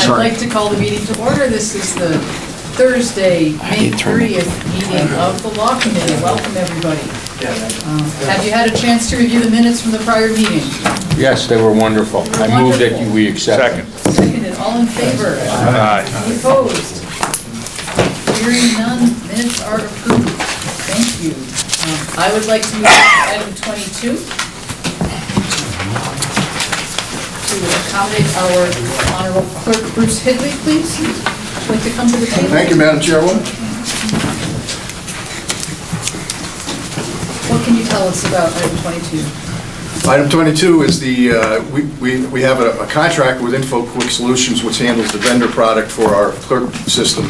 I'd like to call the meeting to order. This is the Thursday, May 30th meeting of the Law Committee. Welcome, everybody. Have you had a chance to review the minutes from the prior meeting? Yes, they were wonderful. I move that we accept them. Seconded. All in favor? Aye. Any opposed? Hearing none, minutes are approved. Thank you. I would like to move to item 22 to accommodate our Honorable Clerk Bruce Hidley, please. Would you like to come to the table? Thank you, Madam Chairwoman. What can you tell us about item 22? Item 22 is we have a contract with InfoQuick Solutions, which handles the vendor product for our clerk system.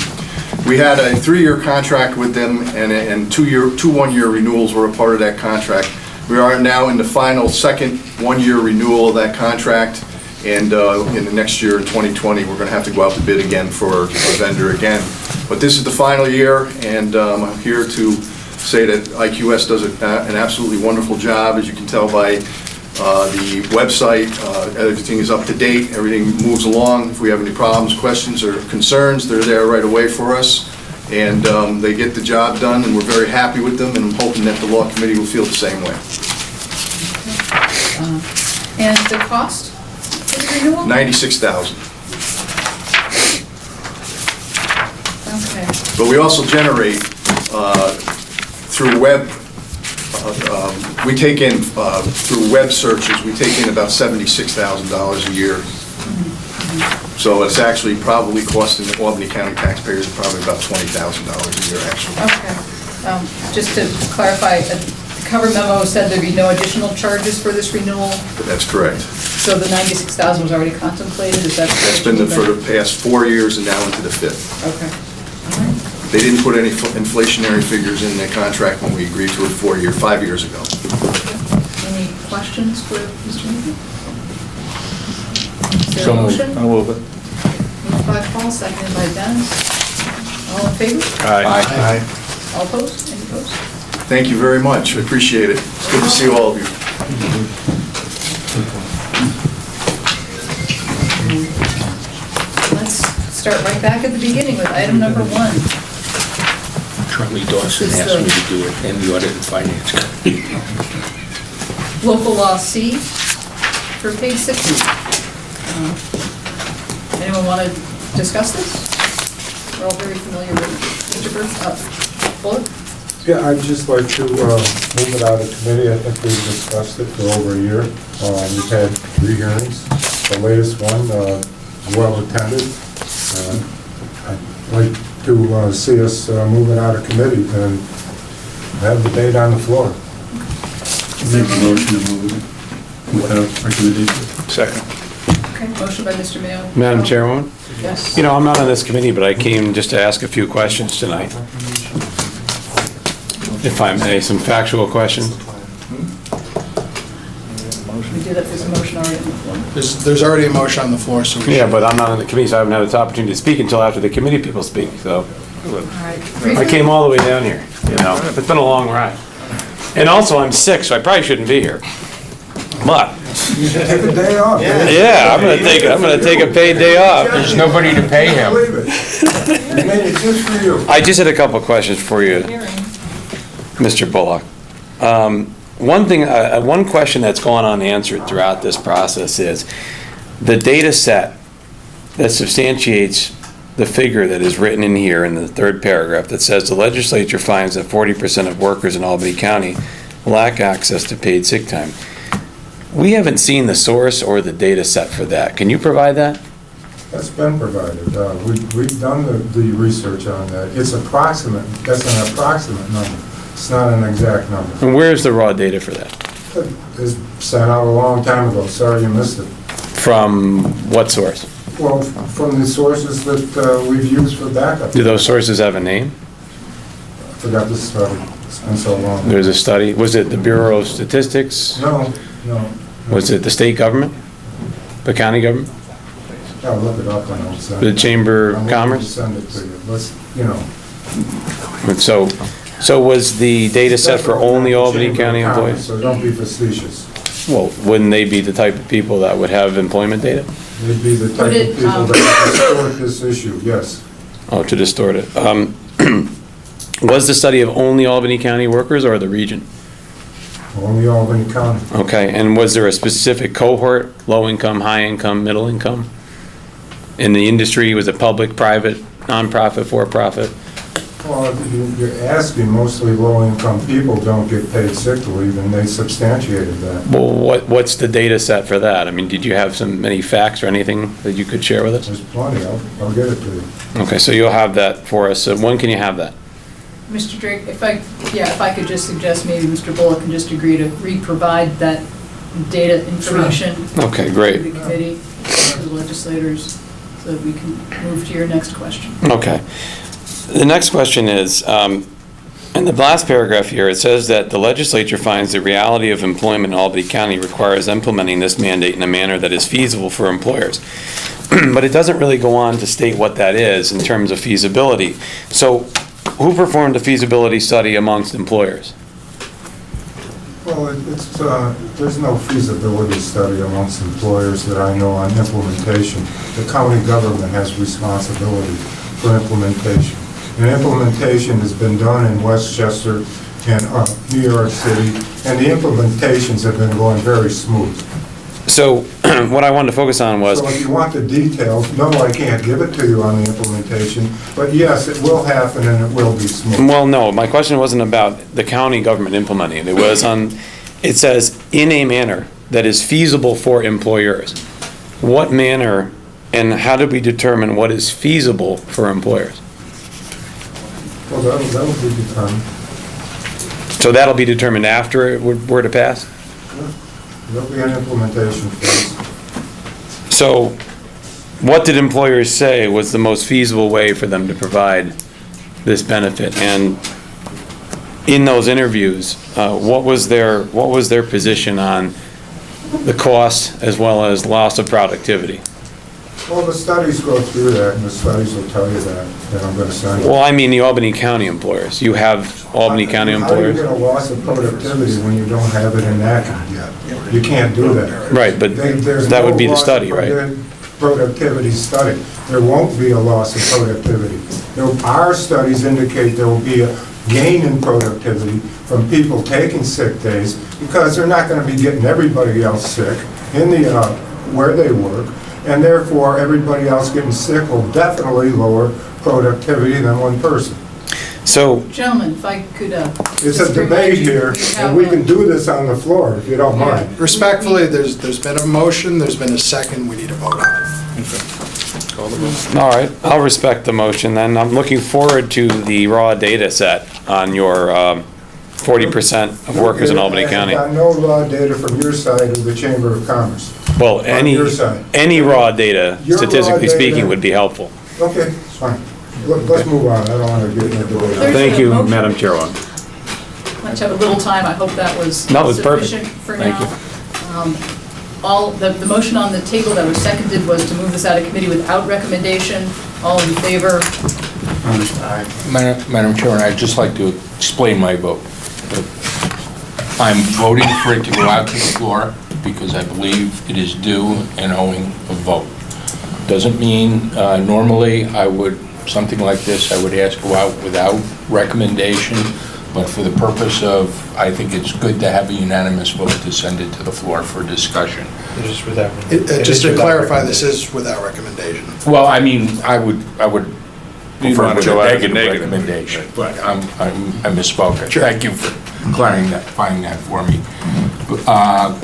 We had a 3-year contract with them, and two one-year renewals were a part of that contract. We are now in the final second one-year renewal of that contract, and in the next year, in 2020, we're going to have to go out to bid again for a vendor again. But this is the final year, and I'm here to say that IQS does an absolutely wonderful job. As you can tell by the website, everything is up to date, everything moves along. If we have any problems, questions, or concerns, they're there right away for us, and they get the job done, and we're very happy with them, and I'm hoping that the Law Committee will feel the same way. And the cost for the renewal? $96,000. Okay. But we also generate through web, we take in, through web searches, we take in about $76,000 a year. So it's actually probably costing the Albany County taxpayers probably about $20,000 a year, actually. Okay. Just to clarify, the cover memo said there'd be no additional charges for this renewal, That's correct. so the $96,000 was already contemplated, is that? That's been for the past 4 years and now into the 5th. Okay. All right. They didn't put any inflationary figures in the contract when we agreed to it 5 years ago. Any questions for Mr. Newman? Is there a So moved. motion? I'll move it. Moved by Paul, seconded by Dennis. All in favor? Aye. All opposed? Any opposed? Thank you very much. I appreciate it. It's good to see all of you. Let's start right back at the beginning with item number 1. Charlie Dawson This is asked me the- to do it, and the audit and finance committee. Local law C for page 60. Anyone want to discuss this? We're all very familiar with it. Mr. Bullard? Yeah, I'd just like to move it out of committee. I think we've discussed it for over a year. We've had 3 hearings. The latest one well attended. I'd like to see us move it out of committee and have the debate on the floor. Make a motion to move it without recommendation. Second. Okay, motion by Mr. Mayo. Madam Chairwoman, Yes. you know, I'm not on this committee, but I came just to ask a few questions tonight. If I may, some factual questions. We did that, there's a motion already on the floor. There's already a motion on the floor, so we Yeah, should... but I'm not on the committee, so I haven't had the opportunity to speak until after the committee people speak, so. All right. I came all the way down here, you know, it's been a long ride. And also, I'm sick, so I probably shouldn't be here. But, Take a day off. yeah, I'm gonna take a paid day off. There's nobody to pay him. Believe it. We made it just for you. I just had a couple of questions for you, Hearing. Mr. Bullock. One question that's gone unanswered throughout this process is the data set that substantiates the figure that is written in here in the 3rd paragraph that says the legislature finds that 40% of workers in Albany County lack access to paid sick time. We haven't seen the source or the data set for that. Can you provide that? That's been provided. We've done the research on that. It's approximate, that's an approximate number. It's not an exact number. And where's the raw data for that? It was sent out a long time ago. Sorry you missed it. From what source? Well, from the sources that we've used for backup. Do those sources have a name? I forgot to study. It's been so long. There's a study. Was it the Bureau of Statistics? No. Was it the state government? The county government? I'll look it up and I'll send The it. Chamber of I'm Commerce? going to send it to you. Let's, you know. And so was the data set for only Albany Chamber of County Commerce, employees? So don't be facetious. Well, wouldn't they be the type of people that would have employment data? They'd be the type Would it, of people that distort this issue, yes. Oh, to distort it. Was the study of only Albany County workers or the region? Only Albany County. Okay, and was there a specific cohort, low income, high income, middle income? In the industry, was it public, private, nonprofit, for-profit? Well, you're asking, mostly low-income people don't get paid sick leave, and they substantiated that. Well, what's the data set for that? I mean, did you have any facts or anything that you could share with us? There's plenty, I'll get it to you. Okay, so you'll have that for us. So when can you have that? Mr. Drake, if I could just suggest maybe Mr. Bullock can just agree to re-provide that data information Okay, to great. the committee, to the legislators, so that we can move to your next question. Okay. The next question is, in the last paragraph here, it says that the legislature finds the reality of employment in Albany County requires implementing this mandate in a manner that is feasible for employers. But it doesn't really go on to state what that is in terms of feasibility. So who performed a feasibility study amongst employers? Well, there's no feasibility study amongst employers that I know on implementation. The county government has responsibility for implementation. And implementation has been done in Westchester and New York City, and the implementations have been going very smooth. So what I wanted to focus on was, So if you want the details, no, I can't give it to you on the implementation, but yes, it will happen and it will be smooth. well, no, my question wasn't about the county government implementing it. It was it says, in a manner that is feasible for employers. What manner and how do we determine what is feasible for employers? Well, that'll be determined. So that'll be determined after it were to pass? There'll be an implementation phase. So what did employers say was the most feasible way for them to provide this benefit? And in those interviews, what was their position on the cost as well as loss of productivity? Well, the studies go through that, and the studies will tell you that I'm going to send you. Well, I mean the Albany County employers. You have Albany County How do you employers? get a loss of productivity when you don't have it enacted yet? You can't do that. Right, but There's that would no be the loss of study, right? Productivity study. There won't be a loss of productivity. Our studies indicate there will be a gain in productivity from people taking sick days because they're not going to be getting everybody else sick in the where they work, and therefore everybody else getting sick will definitely lower productivity than one person. So, Gentlemen, if I could... It's a debate here, and we can do this on the floor if you don't mind. Respectfully, there's been a motion, there's been a second, we need to vote on it. all right, I'll respect the motion then. I'm looking forward to the raw data set on your 40% of workers in Albany County. I've got no raw data from your side of the Chamber of Commerce. Well, On your side. any raw data, Your raw statistically data- speaking, would be helpful. Okay, fine. Let's move on. I don't want to get into the debate. There's Thank a you, motion. Madam Chairwoman. Let's have a little time, I hope that was No, it was perfect. sufficient for Thank now. The motion on the table that was seconded was to move this out of committee without recommendation. All in favor? Madam Chairman, I'd just like to explain my vote. I'm voting for it to go out to the floor because I believe it is due and owing a vote. Doesn't mean, normally, something like this, I would ask go out without recommendation, but for the purpose of, I think it's good to have a unanimous vote to send it to the floor for discussion. Just to clarify, this is without recommendation. Well, I mean, I would prefer wanna with go a out with a negative negative. recommendation, but I misspoke. Thank you for clarifying that for me.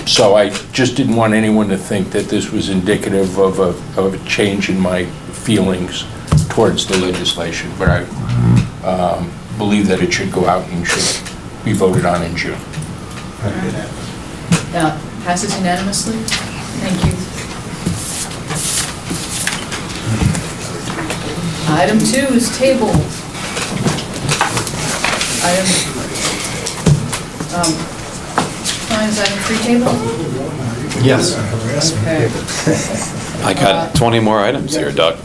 So I just didn't want anyone to think that this was indicative of a change in my feelings towards the legislation, but I believe that it should go out and should be voted on in June. Passes unanimously? Thank you. Item 2 is tabled. Fine, is item 3 table? Yes. Okay. I got 20 more items here, Doug.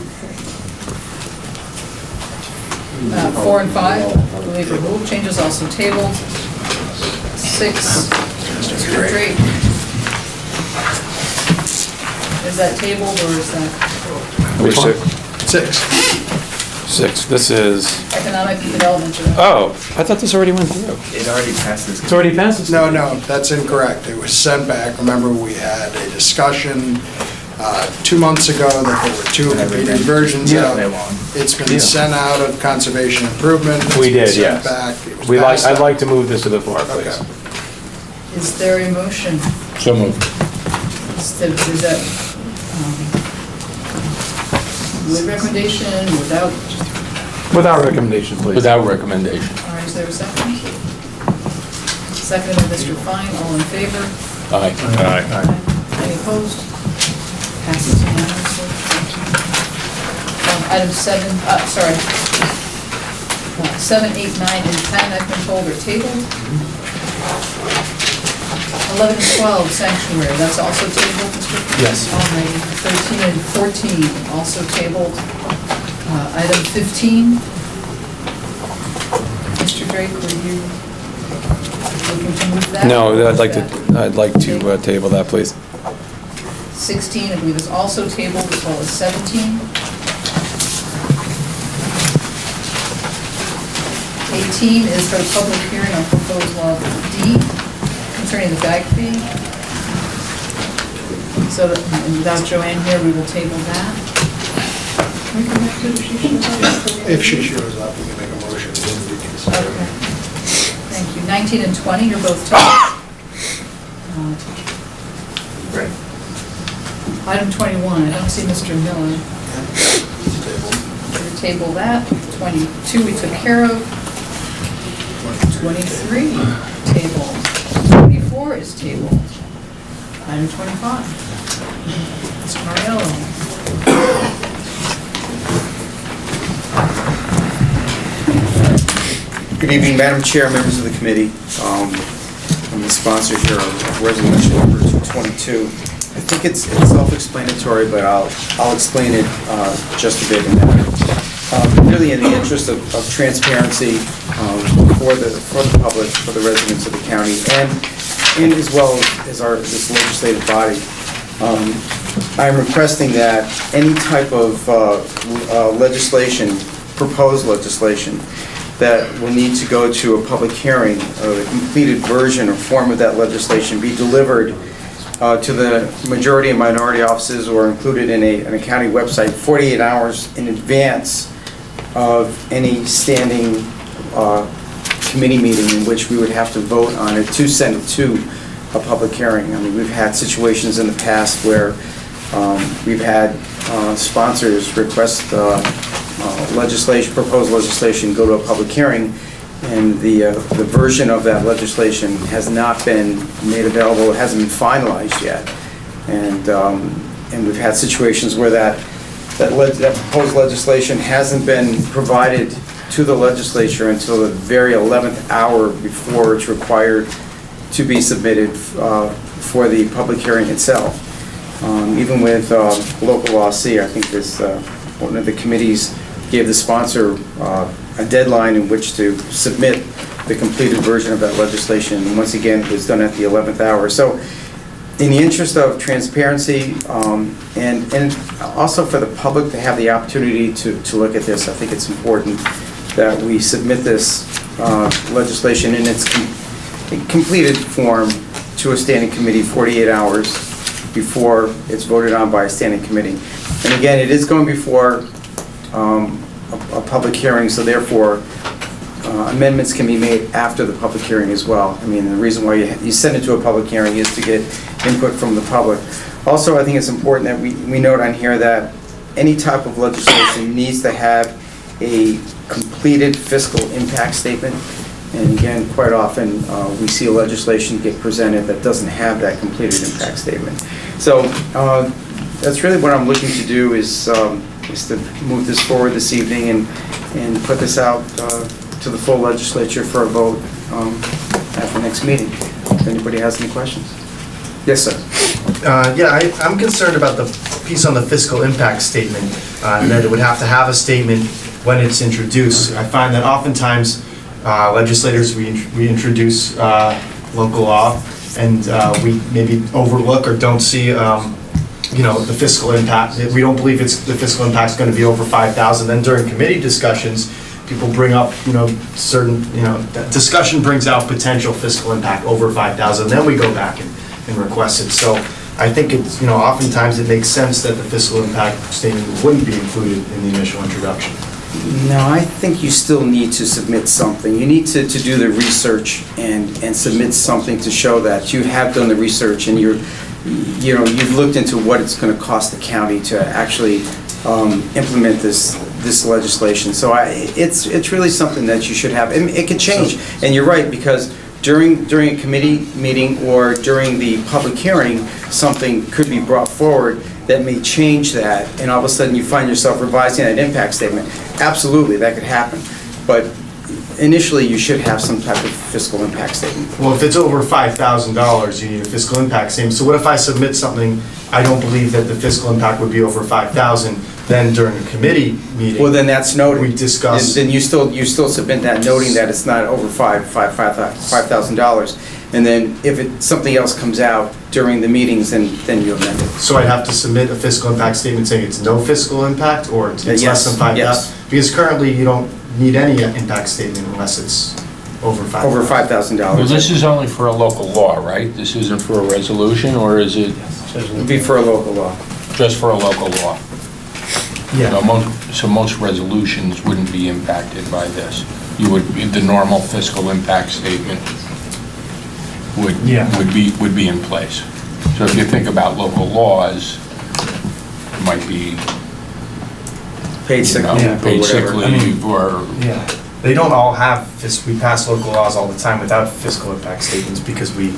4 and 5, I believe removed, changes also tabled. 6, Mr. Drake. is that tabled or is that Which one? 6. 6, this is, economic development? oh, I thought this already went through. It already passed this. It's already passed this. No, that's incorrect. It was sent back. Remember, we had a discussion 2 months ago that there were 2 competing versions out. It's been sent out of conservation improvement. It's We been did, sent yes. back. It was passed I'd out. like to move this to the floor, please. Okay. Is there a motion? So moved. Is that with recommendation, without? Without recommendation, please. Without recommendation. All right, is there a second? Seconded by Mr. Fine, all in favor? Aye. Any opposed? Passes unanimously. Item 7, 7, 8, 9, and 10 I've been told are tabled. 11 and 12 sanctuary, that's also tabled, Mr. Yes. All right, 13 and 14 also tabled. Item 15. Mr. Drake, were you looking to move that? No, I'd like to table that, please. 16, I believe, is also tabled, as well as 17. 18 is for the public hearing on proposed law D concerning the bag fee. So that, and without Joanne here, we will table that. Can we come back to it if she shows up? If she shows up, we can make a motion. and then we can Okay. consider it. Thank you. 19 and 20 are both tabled. Item 21, I don't see Mr. Miller. We'll table that. 22 we took care of. 23 tabled. 24 is tabled. Item 25. Mr. Mariello. Good evening, Madam Chair, members of the committee. I'm the sponsor here of resolution number 22. I think it's self-explanatory, but I'll explain it just a bit in that. Really in the interest of transparency for the public, for the residents of the county, and as well as this legislative body, I'm requesting that any type of legislation, proposed legislation, that will need to go to a public hearing, a completed version or form of that legislation be delivered to the majority and minority offices or included in a county website 48 hours in advance of any standing committee meeting in which we would have to vote on it to send it to a public hearing. I mean, we've had situations in the past where we've had sponsors request proposed legislation go to a public hearing, and the version of that legislation has not been made available, it hasn't been finalized yet. And we've had situations where that proposed legislation hasn't been provided to the legislature until the very 11th hour before it's required to be submitted for the public hearing itself. Even with local law C, I think this one of the committees gave the sponsor a deadline in which to submit the completed version of that legislation. And once again, it was done at the 11th hour. So in the interest of transparency and also for the public to have the opportunity to look at this, I think it's important that we submit this legislation in its completed form to a standing committee 48 hours before it's voted on by a standing committee. And again, it is going before a public hearing, so therefore amendments can be made after the public hearing as well. I mean, the reason why you send it to a public hearing is to get input from the public. Also, I think it's important that we note on here that any type of legislation needs to have a completed fiscal impact statement. And again, quite often, we see legislation get presented that doesn't have that completed impact statement. So that's really what I'm looking to do is to move this forward this evening and put this out to the full legislature for a vote at the next meeting. If anybody has any questions. Yes, sir. Yeah, I'm concerned about the piece on the fiscal impact statement, that it would have to have a statement when it's introduced. I find that oftentimes legislators, we introduce local law, and we maybe overlook or don't see the fiscal impact. We don't believe the fiscal impact's going to be over 5,000. Then during committee discussions, people bring up, certain, that discussion brings out potential fiscal impact over 5,000. Then we go back and request it. So I think it's, oftentimes it makes sense that the fiscal impact statement wouldn't be included in the initial introduction. No, I think you still need to submit something. You need to do the research and submit something to show that you have done the research and you've looked into what it's going to cost the county to actually implement this legislation. So it's really something that you should have. And it could change. And you're right, because during a committee meeting or during the public hearing, something could be brought forward that may change that, and all of a sudden you find yourself revising that impact statement. Absolutely, that could happen. But initially, you should have some type of fiscal impact statement. Well, if it's over $5,000, you need a fiscal impact statement. So what if I submit something, I don't believe that the fiscal impact would be over 5,000, then during a committee meeting? Well, then that's noted. We discuss. Then you still submit that noting that it's not over $5,000. And then if something else comes out during the meetings, then you amend it. So I'd have to submit a fiscal impact statement saying it's no fiscal impact, or it's less Yes, than 5,000? yes. Because currently, you don't need any impact statement unless it's over 5,000. Over $5,000. Well, this is only for a local law, right? This isn't for a resolution, or is it It would be for a local law. just for a local law? Yeah. So most resolutions wouldn't be impacted by this. The normal fiscal impact statement Yeah. would be in place. So if you think about local laws, it might be, Paid sick leave or paid sick whatever. leave or, Yeah. They don't all have, we pass local laws all the time without fiscal impact statements because we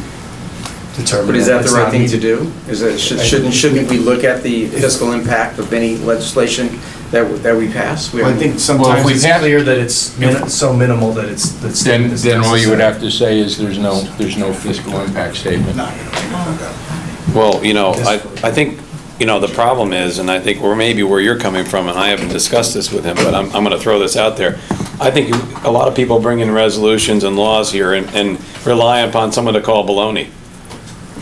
determine. But is that the it's right not thing to needed. do? Shouldn't we look at the fiscal impact of any legislation that we pass? Well, I think Well, if sometimes we it's have- clear that it's so minimal that it's, that statement is then all you would necessary. have to say is there's no fiscal impact statement. Well, I think, the problem is, and I think maybe where you're coming from, and I haven't discussed this with him, but I'm going to throw this out there. I think a lot of people bring in resolutions and laws here and rely upon someone to call baloney.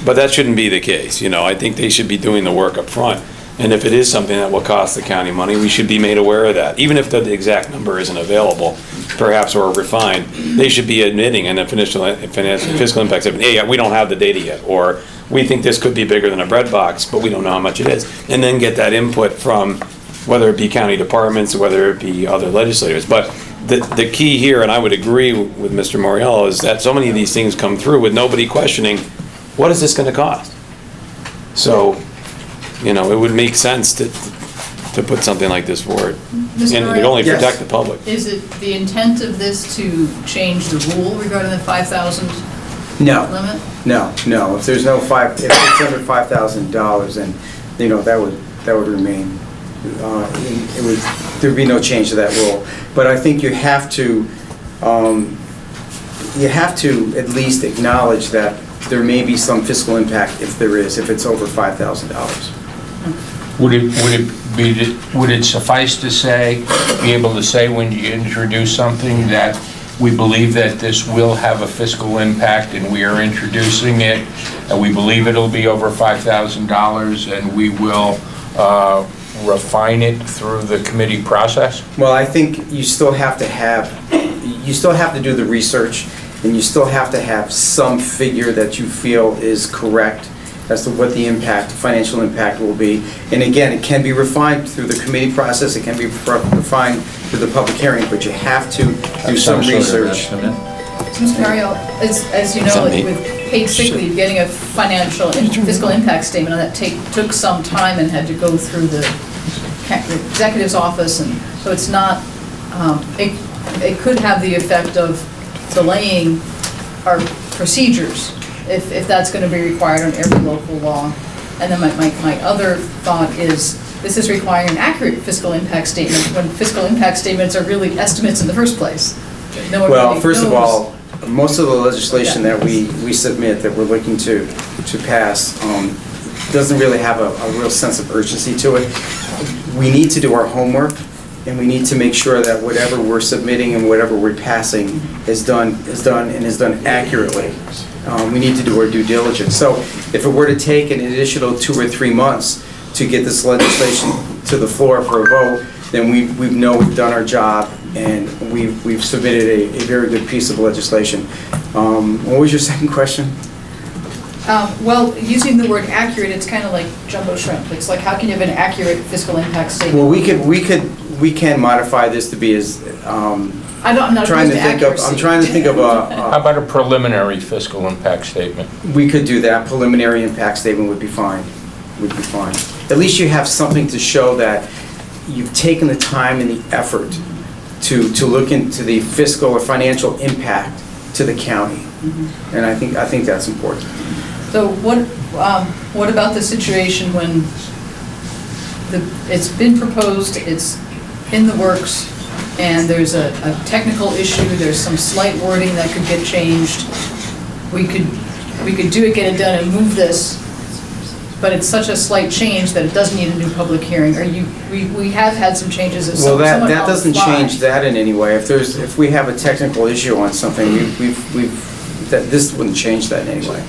But that shouldn't be the case, I think they should be doing the work up front. And if it is something that will cost the county money, we should be made aware of that. Even if the exact number isn't available, perhaps, or refined, they should be admitting in a fiscal impact statement, hey, we don't have the data yet, or we think this could be bigger than a bread box, but we don't know how much it is. And then get that input from whether it be county departments, or whether it be other legislators. But the key here, and I would agree with Mr. Moriello, is that so many of these things come through with nobody questioning, what is this gonna cost? So, it would make sense to put something like this forward. Mr. And it would only Yes. protect the public. Is it the intent of this to change the rule regarding the 5,000 No, limit? no. If there's no if it's under $5,000, then, that would remain. There'd be no change to that rule. But I think you have to at least acknowledge that there may be some fiscal impact if it's over $5,000. Would it suffice to be able to say when you introduce something that we believe that this will have a fiscal impact and we are introducing it, and we believe it'll be over $5,000 and we will refine it through the committee process? Well, I think you still have to do the research, and you still have to have some figure that you feel is correct as to what the financial impact will be. And again, it can be refined through the committee process, it can be refined through the public hearing, but you have to do some research. Mr. Mario, as you know, Something. with paid sick leave, getting a fiscal impact statement on that took some time and had to go through the executive's office, and so it's not, it could have the effect of delaying our procedures if that's going to be required on every local law. And then my other thought is, this is requiring an accurate fiscal impact statement when fiscal impact statements are really estimates in the first place. No one Well, really first of knows. all, most of the legislation that we submit, that we're looking to pass, doesn't really have a real sense of urgency to it. We need to do our homework, and we need to make sure that whatever we're submitting and whatever we're passing is done accurately. We need to do our due diligence. So if it were to take an additional 2 or 3 months to get this legislation to the floor for a vote, then we know we've done our job, and we've submitted a very good piece of legislation. What was your second question? Well, using the word accurate, it's kind of like jumbo shrimp. It's like, how can you have an accurate fiscal impact statement? Well, we can modify this to be as, I'm not trying opposed to to think of, accuracy. I'm trying to think of How about a preliminary fiscal impact statement? we could do that, preliminary impact statement would be fine, At least you have something to show that you've taken the time and the effort to look into the fiscal or financial impact to the county. And I think that's important. So what about the situation when it's been proposed, it's in the works, and there's a technical issue, there's some slight wording that could get changed? We could do it, get it done, and move this, but it's such a slight change that it doesn't need a new public hearing. We have had some changes of Well, someone that on the doesn't fly. change that in any way. If we have a technical issue on something, this wouldn't change that in any way.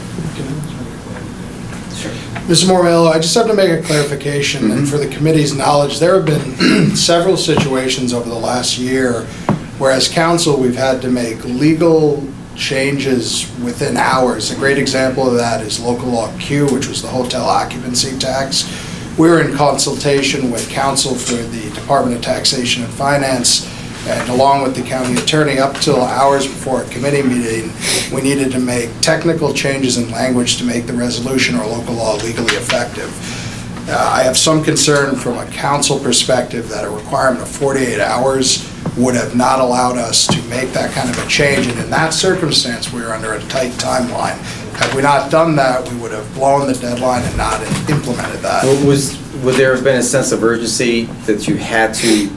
Mr. Morello, I just have to make a clarification, and for the committee's knowledge, there have been several situations over the last year where as council, we've had to make legal changes within hours. A great example of that is local law Q, which was the hotel occupancy tax. We were in consultation with counsel for the Department of Taxation and Finance, and along with the county attorney, up till hours before a committee meeting, we needed to make technical changes in language to make the resolution or local law legally effective. I have some concern from a council perspective that a requirement of 48 hours would have not allowed us to make that kind of a change, and in that circumstance, we were under a tight timeline. Had we not done that, we would have blown the deadline and not implemented that. Would there have been a sense of urgency that you had to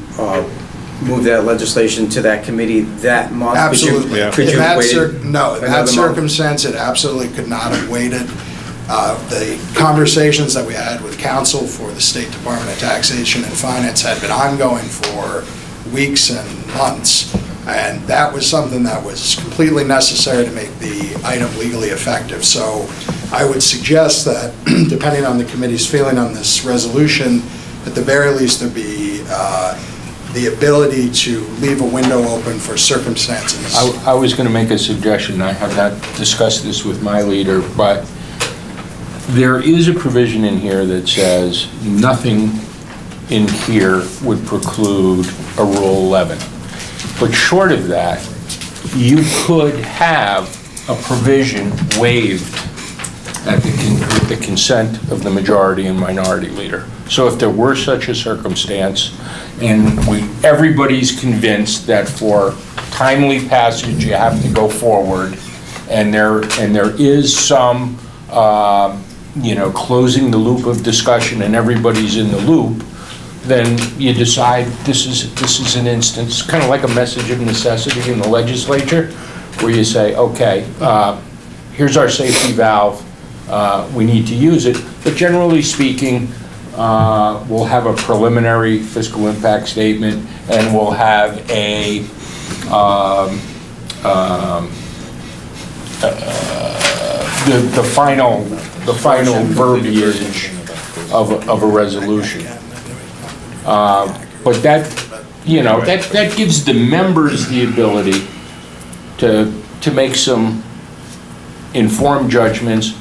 move that legislation to that committee that month? Absolutely. Could you have waited? No, in another that month? circumstance, it absolutely could not have waited. The conversations that we had with counsel for the State Department of Taxation and Finance had been ongoing for weeks and months, and that was something that was completely necessary to make the item legally effective. So I would suggest that, depending on the committee's feeling on this resolution, at the very least, there be the ability to leave a window open for circumstances. I was going to make a suggestion. I have not discussed this with my leader, but there is a provision in here that says nothing in here would preclude a Rule 11. But short of that, you could have a provision waived at the consent of the majority and minority leader. So if there were such a circumstance, and everybody's convinced that for timely passage, you have to go forward, and there is some, closing the loop of discussion and everybody's in the loop, then you decide this is an instance, kind of like a message of necessity in the legislature, where you say, okay, here's our safety valve, we need to use it. But generally speaking, we'll have a preliminary fiscal impact statement, and we'll have the final verbiage of a resolution. But that gives the members the ability to make some informed judgments,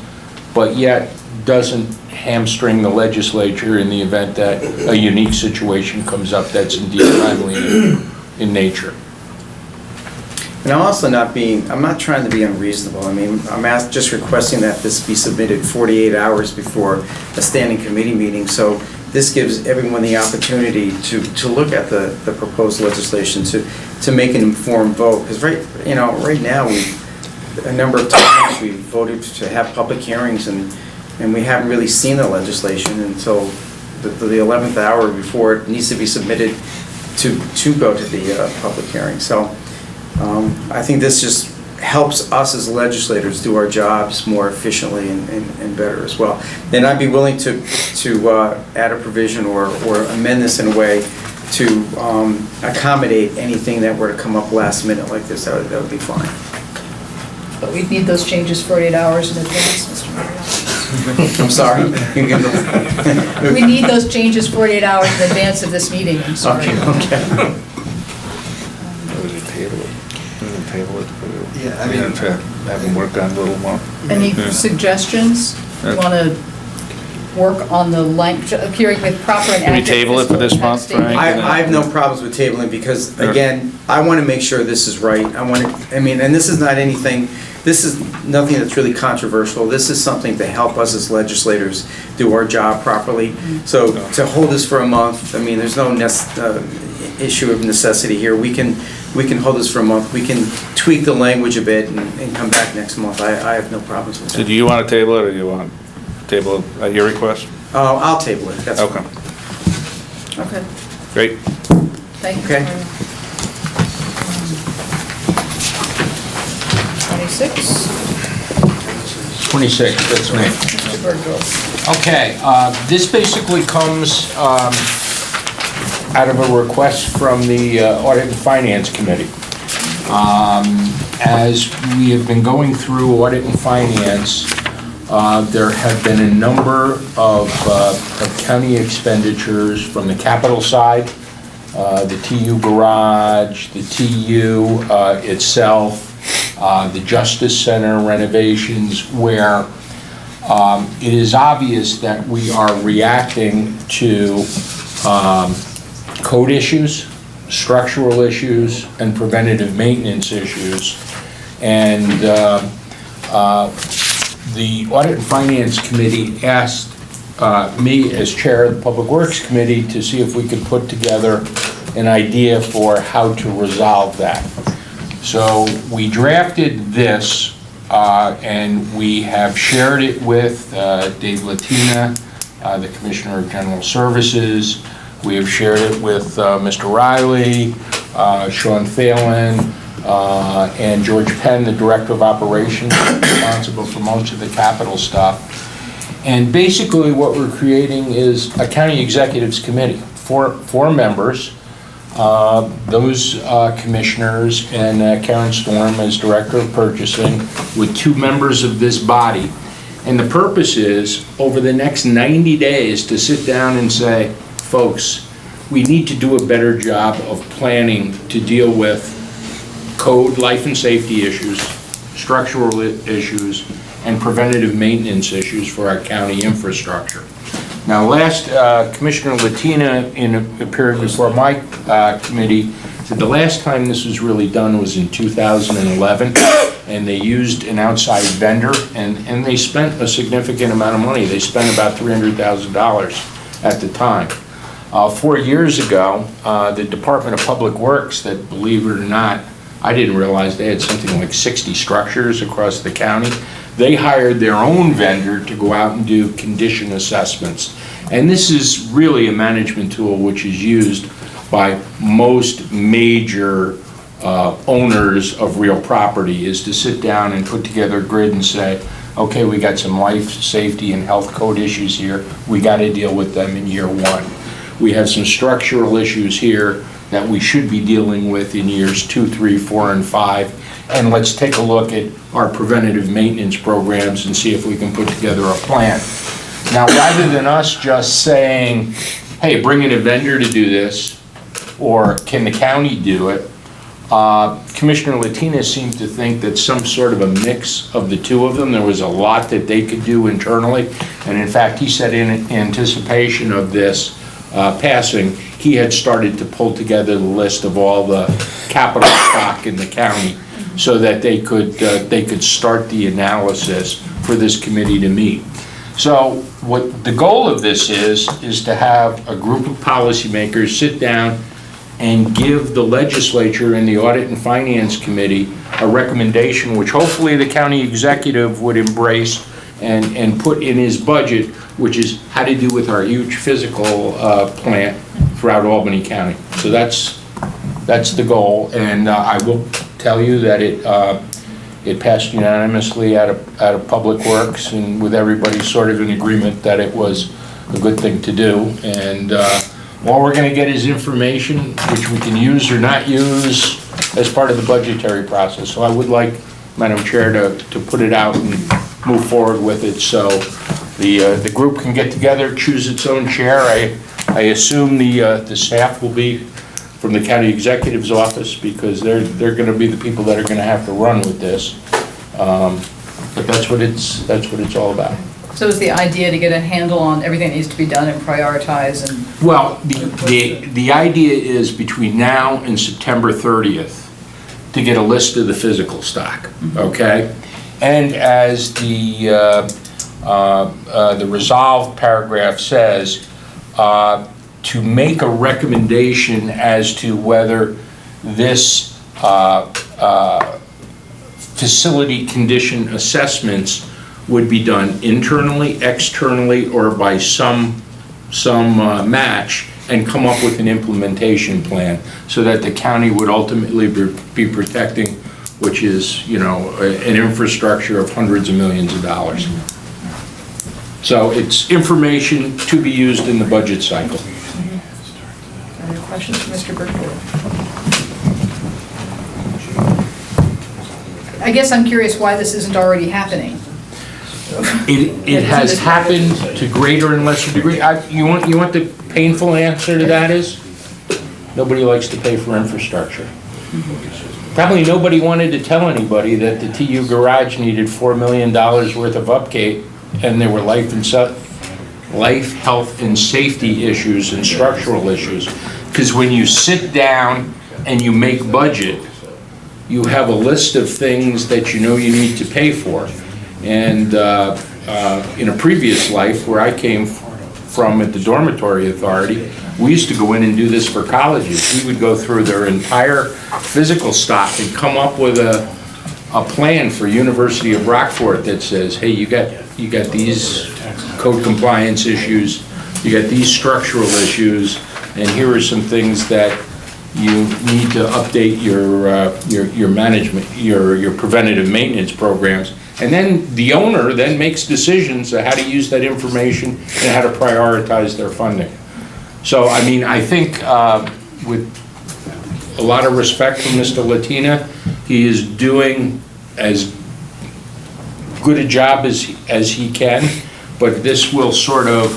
but yet doesn't hamstring the legislature in the event that a unique situation comes up that's indeed timely in nature. And I'm not trying to be unreasonable. I mean, I'm just requesting that this be submitted 48 hours before a standing committee meeting, so this gives everyone the opportunity to look at the proposed legislation, to make an informed vote. Because right now, a number of times we voted to have public hearings, and we haven't really seen the legislation until the 11th hour before it needs to be submitted to go to the public hearing. So I think this just helps us as legislators do our jobs more efficiently and better as well. Then I'd be willing to add a provision or amend this in a way to accommodate anything that were to come up last minute like this. That would be fine. But we'd need those changes 48 hours in advance, Mr. Mayor. I'm sorry. You can go. We need those changes 48 hours in advance of this meeting, I'm sorry. Okay. Yeah, I mean, Have them work on a little more. Any suggestions? You want to work on the appearing with proper and Can we accurate table it for this fiscal month, impact statement? Frank? I have no problems with tabling because, again, I want to make sure this is right. And this is not anything, this is nothing that's really controversial. This is something to help us as legislators do our job properly. So to hold this for a month, I mean, there's no issue of necessity here. We can hold this for a month. We can tweak the language a bit and come back next month. I have no problems with So that. do you want to table it, or do you want to table it at your request? I'll table it. That's Okay, fine. Okay, great. thank you. Okay. 26, 26, that's me. Mr. Bergdorf. Okay, this basically comes out of a request from the Audit and Finance Committee. As we have been going through Audit and Finance, there have been a number of county expenditures from the capital side, the TU garage, the TU itself, the Justice Center renovations, where it is obvious that we are reacting to code issues, structural issues, and preventative maintenance issues. And the Audit and Finance Committee asked me as chair of the Public Works Committee to see if we could put together an idea for how to resolve that. So we drafted this, and we have shared it with Dave Latina, the Commissioner of General Services. We have shared it with Mr. Riley, Sean Thalen, and George Penn, the Director of Operations, responsible for most of the capital stuff. And basically what we're creating is a county executives committee, four members. Those commissioners and Karen Storm as Director of Purchasing with 2 members of this body. And the purpose is, over the next 90 days, to sit down and say, folks, we need to do a better job of planning to deal with code, life and safety issues, structural issues, and preventative maintenance issues for our county infrastructure. Now, last, Commissioner Latina, in appearing before my committee, said the last time this was really done was in 2011, and they used an outside vendor, and they spent a significant amount of money. They spent about $300,000 at the time. 4 years ago, the Department of Public Works, that, believe it or not, I didn't realize they had something like 60 structures across the county. They hired their own vendor to go out and do condition assessments. And this is really a management tool which is used by most major owners of real property, is to sit down and put together a grid and say, okay, we got some life, safety, and health code issues here. We got to deal with them in year 1. We have some structural issues here that we should be dealing with in years 2, 3, 4, and 5. And let's take a look at our preventative maintenance programs and see if we can put together a plan. Now, rather than us just saying, hey, bring in a vendor to do this, or can the county do it, Commissioner Latina seemed to think that some sort of a mix of the two of them, there was a lot that they could do internally. And in fact, he said in anticipation of this passing, he had started to pull together the list of all the capital stock in the county so that they could start the analysis for this committee to meet. So what the goal of this is to have a group of policymakers sit down and give the legislature and the Audit and Finance Committee a recommendation which hopefully the county executive would embrace and put in his budget, which is how to do with our huge physical plant throughout Albany County. So that's the goal, and I will tell you that it passed unanimously out of Public Works, and with everybody sort of in agreement that it was a good thing to do. And all we're going to get is information which we can use or not use as part of the budgetary process. So I would like, Madam Chair, to put it out and move forward with it. So the group can get together, choose its own chair. I assume the staff will be from the county executive's office, because they're gonna be the people that are gonna have to run with this. But that's what it's all about. So is the idea to get a handle on everything that needs to be done and prioritize and, Well, the idea is between now and September 30th, to get a list of the physical stock, okay? And as the resolved paragraph says, to make a recommendation as to whether this facility condition assessments would be done internally, externally, or by some match, and come up with an implementation plan so that the county would ultimately be protecting, which is, you know, an infrastructure of hundreds of millions of dollars. So it's information to be used in the budget cycle. other questions for Mr. Burkholder? I guess I'm curious why this isn't already happening. It has happened to greater and lesser degree. You want the painful answer to that is? Nobody likes to pay for infrastructure. Probably nobody wanted to tell anybody that the TU garage needed $4 million worth of upkeep, and there were life, health, and safety issues and structural issues. Because when you sit down and you make budget, you have a list of things that you know you need to pay for. And in a previous life where I came from at the Dormitory Authority, we used to go in and do this for colleges. We would go through their entire physical stock and come up with a plan for University of Rockport that says, hey, you got these code compliance issues, you got these structural issues, and here are some things that you need to update your management, your preventative maintenance programs. And then the owner then makes decisions on how to use that information and how to prioritize their funding. So, I mean, I think with a lot of respect for Mr. Latina, he is doing as good a job as he can, but this will sort of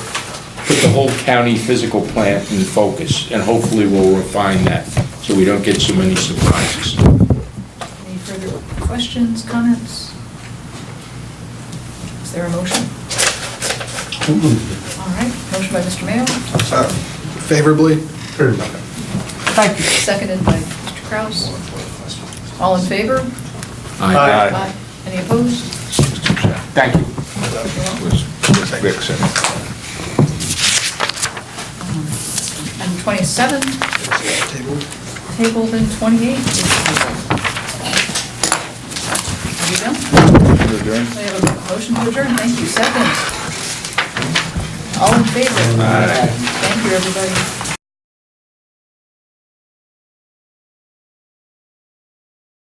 put the whole county physical plant in focus, and hopefully we'll refine that so we don't get so many surprises. Any further questions, comments? Is there a motion? All right, motion by Mr. Mayo, Favorably? Thank you. seconded by Mr. Kraus. All in favor? Aye. Any opposed? Thank you. And 27, tabled, and 28 is tabled. Are you done? We have a motion to adjourn, thank you, second. All in favor? Thank you, everybody.